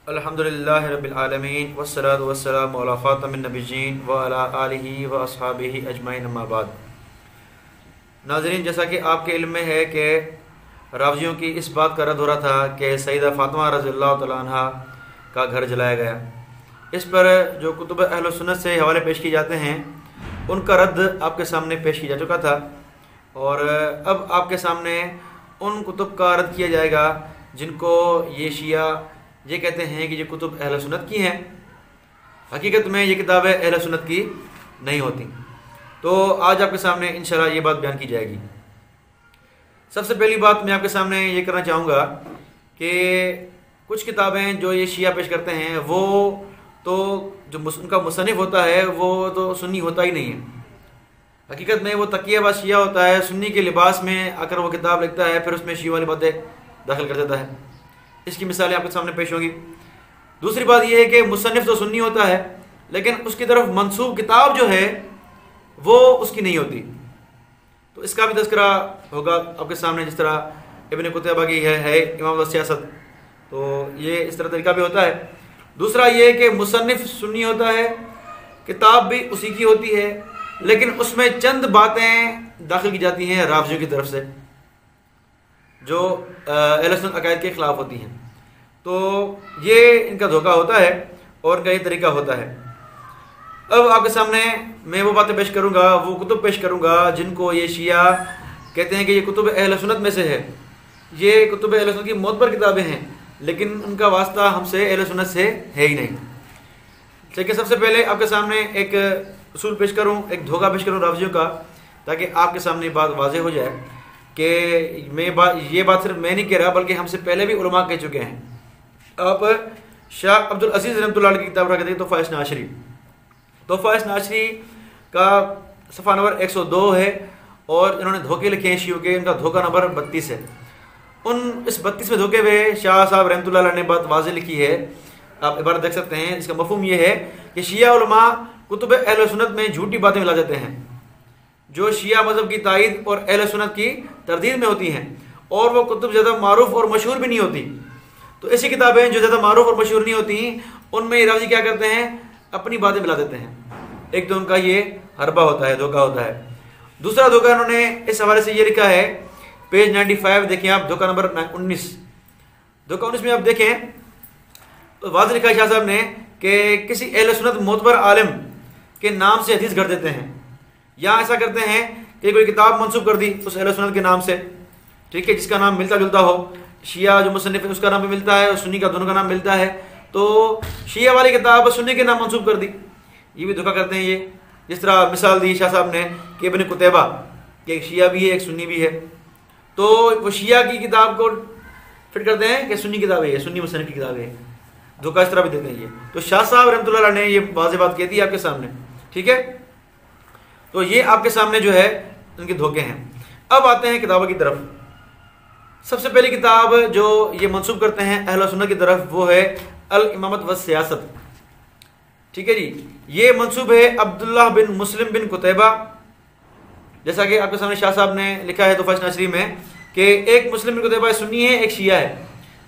अल्हम्दुलिल्लाहि रब्बिल आलमीन वस्सलातु वस्सलामु अला ख़ातमिन नबिय्यीन व अला आलिहि व अस्हाबिहि अजमाइन अम्मा बाद। नाज़रीन, जैसा कि आपके इल्म में है कि रावियों की इस बात का रद्द हो रहा था कि सैयदा फ़ातिमा रज़ियल्लाहु तआला अन्हा का घर जलाया गया। इस पर जो कुतुब अहले सुन्नत से हवाले पेश किए जाते हैं उनका रद्द आपके सामने पेश किया जा चुका था, और अब आपके सामने उन कुतुब का रद्द किया जाएगा जिनको ये शिया ये कहते हैं कि ये कुतुब अहले सुन्नत की हैं। हकीकत में ये किताबें अहले सुन्नत की नहीं होती। तो आज आपके सामने इंशाल्लाह ये बात बयान की जाएगी। सबसे पहली बात मैं आपके सामने ये करना चाहूँगा कि कुछ किताबें जो ये शिया पेश करते हैं वो तो जो उनका मुसन्निफ होता है वो तो सुन्नी होता ही नहीं है। हकीकत में वो तकियाबाज शिया होता है, सुन्नी के लिबास में आकर वो किताब लिखता है, फिर उसमें शिया वाली बातें दाखिल कर देता है। इसकी मिसालें आपके सामने पेश होगी। दूसरी बात यह है कि मुसन्निफ तो सुन्नी होता है लेकिन उसकी तरफ मंसूब किताब जो है वो उसकी नहीं होती। तो इसका भी तज़किरा होगा आपके सामने, जिस तरह इब्न कुतैबा की है इमाम सियासत, तो ये इस तरह तरीका भी होता है। दूसरा ये कि मुसन्निफ सुन्नी होता है, किताब भी उसी की होती है, लेकिन उसमें चंद बातें दाखिल की जाती हैं रावियों की तरफ से जो अहले सुन्नत अकायद के खिलाफ होती हैं। तो ये इनका धोखा होता है और इनका ये तरीका होता है। अब आपके सामने मैं वो बातें पेश करूँगा, वो कुतुब पेश करूँगा जिनको ये शिया कहते हैं कि ये कुतुब अहले सुन्नत में से है। ये कुतुब अहले सुन्नत की मोतबर किताबें हैं, लेकिन उनका वास्ता हमसे अहले सुन्नत से है ही नहीं। लेकिन सबसे पहले आपके सामने एक उसूल पेश करूँ, एक धोखा पेश करूँ रावियों का, ताकि आपके सामने बात वाज़ेह हो जाए कि ये बात सिर्फ मैं नहीं कह रहा बल्कि हमसे पहले भी उलमा कह चुके हैं। आप शाह अब्दुल अज़ीज़ रहमतुल्लाह अलैह की किताब रखते हैं तोहफ़ा नाशरी। तोहफ़ा नाशरी का सफ़ा नंबर 102 है और इन्होंने धोखे लिखे हैं शियों के। इनका धोखा नंबर 32 है। इस 32वें धोखे में शाह साहब रहमतुल्लाह अलैह ने बात वाज़ेह लिखी है, आप इबारत देख सकते हैं। इसका मफ़हूम ये है कि शिया उलमा कुतुब अहले सुन्नत में झूठी बातें मिला देते हैं जो शिया मज़हब की तायद और अहले सुन्नत की तरदीद में होती हैं, और वो कुतुब ज़्यादा मारूफ और मशहूर भी नहीं होती। तो ऐसी किताबें जो ज़्यादा मारूफ और मशहूर नहीं होती उनमें रावी क्या करते हैं, अपनी बातें मिला देते हैं। एक तो उनका ये हरबा होता है, धोखा होता है। दूसरा धोखा इन्होंने इस हवाले से ये लिखा है, पेज 95 देखें आप, धोखा नंबर 19। धोखा 19 में आप देखें तो वाज़ेह लिखा है शाह साहब ने कि किसी अहले सुन्नत मोतबर आलिम के नाम से हदीस कर देते हैं, या ऐसा करते हैं कि कोई किताब मंसूब कर दी उस अहले सुन्नत के नाम से, ठीक है, जिसका नाम मिलता जुलता हो। शिया जो मुसन्निफ है उसका नाम भी मिलता है और सुन्नी का दोनों का नाम मिलता है, तो शिया वाली किताब सुन्नी के नाम मंसूब कर दी। ये भी धोखा करते हैं ये। जिस तरह मिसाल दी शाह साहब ने कि इब्न कुतैबा कि एक शिया भी है एक सुन्नी भी है, तो वो शिया की किताब को फिट करते हैं कि सुन्नी किताब है, सुन्नी मुसन्निफ की किताब है। धोखा इस तरह भी देते हैं ये। तो शाह साहब रहमतुल्लाह अलैह ने ये वाज़ेह बात कह दी आपके सामने, ठीक है। तो ये आपके सामने जो है उनके धोखे हैं। अब आते हैं किताबों की तरफ। सबसे पहली किताब जो ये मंसूब करते हैं अहले सुन्नत की तरफ वो है अल इमामत व सियासत, ठीक है जी। ये मंसूब है अब्दुल्लाह बिन मुस्लिम बिन कुतैबा। जैसा कि आपके सामने शाह साहब ने लिखा है तोहफ़ा नाशरी में कि एक मुस्लिम बिन कुतैबा सुन्नी है, एक शिया है।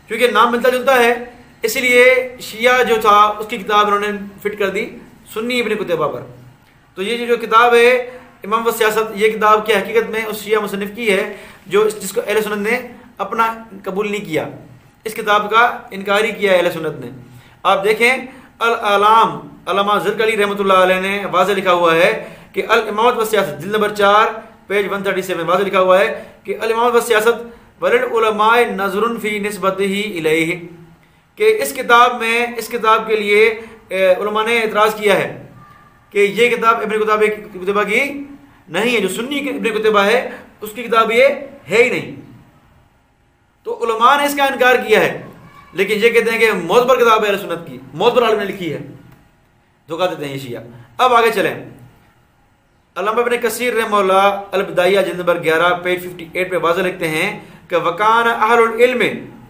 क्योंकि नाम मिलता जुलता है इसलिए शिया जो था उसकी किताब उन्होंने फिट कर दी सुन्नी इब्न कुतैबा पर। तो ये जो किताब है इमाम व सियासत, ये किताब की हकीकत में उस शिया मुसन्निफ की है जिसको अहले सुन्नत ने अपना कबूल नहीं किया। इस किताब का इनकार ही किया अहले सुन्नत ने। आप देखें अल आलाम अल्लामा ज़रकली रहमतुल्लाह अलैह ने वाज़ेह लिखा हुआ है कि अल इमामत व सियासत जिल्द नंबर 4 पेज 137 वाज़ेह लिखा हुआ है कि अल इमामत व सियासत वलिल उलमाए नज़रुन फी निस्बतिही इलैहि, कि इस किताब के लिए उलमा ने एतराज़ किया है कि ये किताब इब्न कुतैबा की नहीं है, जो सुन्नी इब्न कुतैबा है उसकी किताब ये है ही नहीं। तो उलमा ने इसका इनकार किया है, लेकिन ये कहते हैं कि मोतबर किताब है अहले सुन्नत की, मोतबर आलिम ने लिखी है। धोखा देते हैं ये शिया। अब आगे चलें। अल्लामा इब्न कसीर रहमतुल्लाह अल बिदाया जिल्द नंबर 11 पेज 58 पे वाज़ेह लिखते हैं कि वकान अहलुल इल्म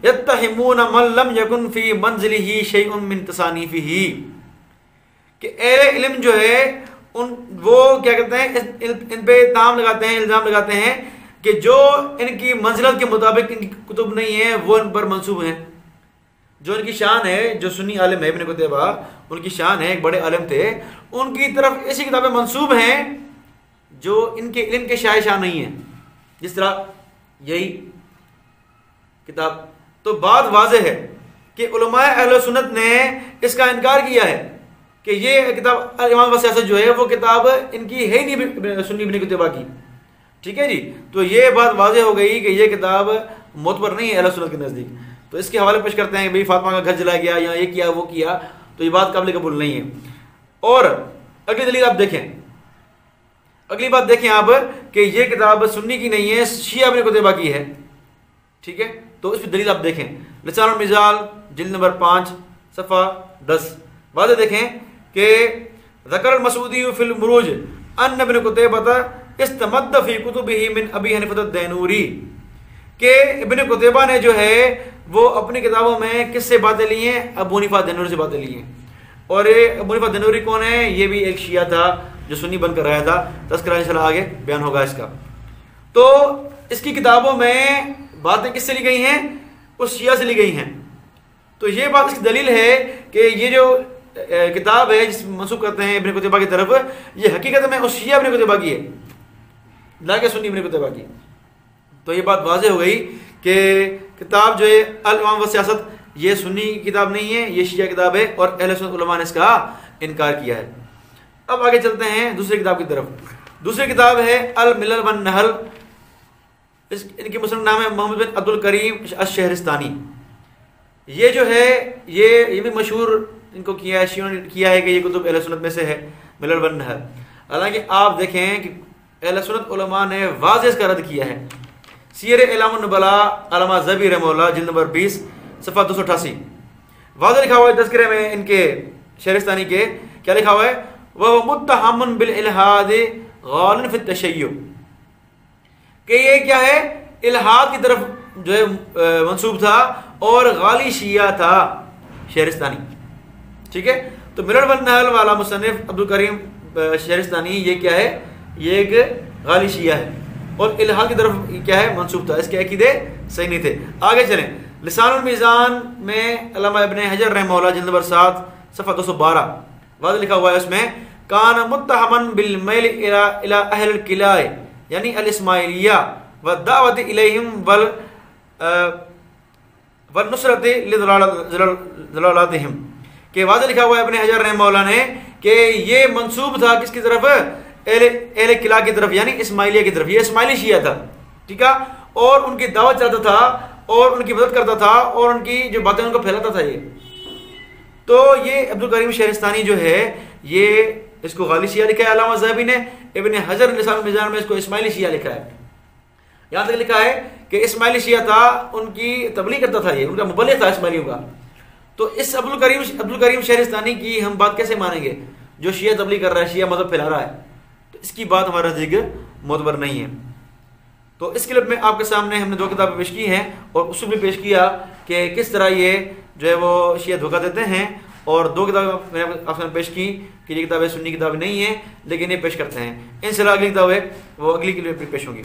यत्तहिमून मन लम यकुन फी मंज़िलिही शैउन मिन तसानीफिही, कि अहले इल्म जो है वो क्या कहते हैं, इन पे ताम लगाते हैं, इल्ज़ाम लगाते हैं कि जो इनकी मंजिलत के मुताबिक इनकी कुतुब नहीं है वो इन पर मंसूब हैं। जो इनकी शान है, जो सुन्नी आलिम है इब्न कुतैबा, उनकी शान है, एक बड़े आलिम थे, उनकी तरफ ऐसी किताबें मंसूब हैं जो इनके इल्म के शाये शान नहीं है, जिस तरह यही किताब। तो बात वाज़ेह है कि उलमाए अहले सुन्नत ने इसका इनकार किया है कि ये किताब इमाम व सियासत जो है वो किताब इनकी है ही नहीं सुन्नी इब्न कुतैबा की। ठीक है जी, तो ये बात वाज़ेह हो गई कि ये किताब मोतबर नहीं है अहले सुन्नत के नज़दीक। तो इसके हवाले पेश करते हैं, भाई फातिमा का घर जलाया गया या ये किया वो किया, तो ये बात काबिल कबूल नहीं है। और अगली दलील आप देखें, अगली बात देखें आप कि ये किताब सुन्नी की नहीं है, शिया इब्न कुतैबा की है। ठीक है, तो इस पर दलील आप देखें, लिसानुल मिज़ाल जिल्द नंबर 5 सफ़ा 10, वाज़ेह देखें कि ज़कर मसूदी फिल मुरूज अन इब्न कुतैबा इस्तमद्द फी कुतुबिही मिन अबी हनीफा दैनूरी, के इब्न कुतैबा ने जो है वो अपनी किताबों में किससे बातें ली हैं, अबू हनीफा दैनूरी से बातें ली हैं। और ये अबू हनीफा दैनूरी कौन है, ये भी एक शिया था जो सुन्नी बनकर रहा था, तज़किरा इंशाअल्लाह आगे बयान होगा इसका। तो इसकी किताबों में बातें किससे ली गई हैं, उस शिया से ली गई हैं। तो ये बात इसकी दलील है कि ये जो किताब है जिस मंसूब करते हैं इब्न कुतैबा की तरफ, ये हकीकत में उस शिया इब्न कुतैबा की है, ना कि सुन्नी इब्न कुतैबा की। तो ये बात वाज़ेह हो गई कि किताब जो है अल इमाम व सियासत, ये सुन्नी किताब नहीं है, ये शिया किताब है, और अहले सुन्नत उलमा ने इसका इनकार किया है। अब आगे चलते हैं दूसरी किताब की तरफ। दूसरी किताब है अल मिलल वन नहल, इनकी मुस्लिम नाम है मोहम्मद बिन अब्दुल करीम अश-शहरिस्तानी। ये जो है ये भी मशहूर इनको किया है, शियों ने किया है कि ये कुतुब अहले सुन्नत में से है, मिलल वन नहल। हालांकि आप देखें कि अहले सुन्नत उलमा ने वाज़ेह इसका रद्द किया है। सीर एलामुन नुबला अल्लामा ज़हबी रहमहुल्लाह जिल्द नंबर 20 सफ़ा 288, वाज़ेह लिखा हुआ है तज़किरे में इनके शहरिस्तानी के, क्या लिखा हुआ है, वह मुत्तहमुन बिल इल्हाद गालिन फित तशय्युअ, कि ये क्या है, इल्हाद की तरफ जो है मंसूब था और गाली शिया था शहरिस्तानी। ठीक है, तो मिलल वन नहल वाला मुसन्निफ अब्दुल करीम शहरिस्तानी ये क्या है, ये एक गाली शिया है और इल्हाद की तरफ क्या है मंसूब था, इसके अकीदे सही नहीं थे। आगे चलें, लिसानुल मीज़ान में अल्लामा इब्न हजर रहमहुल्लाह जिल्द नंबर 7 सफ़ा 212, वाज़ेह लिखा हुआ है उसमें, कान मुत्तहमन बिल मैल इला अहल किला यानी अल इस्माइलिया व दावत इलैहिम वल नुसरत लिज़लालतिहिम, के वाज़ेह लिखा हुआ है इब्न हजर रहमहुल्लाह ने कि ये मंसूब था किसकी तरफ, एहले किला की तरफ यानी इस्माइलिया की तरफ। ये इस्माइली शिया था, ठीक है, और उनकी दावत चाहता था और उनकी मदद करता था और उनकी जो बातें उनको फैलाता था। ये तो ये अब्दुल करीम शहरिस्तानी जो है ये इसको गाली शिया लिखा है अल्लामा ज़हबी ने, इब्न हजर लिसानुल मीज़ान में इसको इस्माइली शिया लिखा है। यहाँ तक लिखा है कि इस्माइली शिया था, उनकी तबलीग करता था, ये उनका मुबल्लिग था इस्माइलियों का। तो इस अब्दुल करीम शहरिस्तानी की हम बात कैसे मानेंगे जो शिया तबलीग कर रहा है, शिया मज़हब फैला रहा है, तो इसकी बात हमारा नज़दीक मोतबर नहीं है। तो इस क्लिप में आपके सामने हमने 2 किताबें पेश की हैं और उसमें भी पेश किया कि किस तरह ये जो है वो शिया धोखा देते हैं, और 2 किताबें मैंने आपके सामने पेश की कि ये किताबें सुन्नी किताबें नहीं हैं लेकिन ये पेश करते हैं। इंशाअल्लाह अगली किताब है वो अगली क्लिप में पेश होंगी।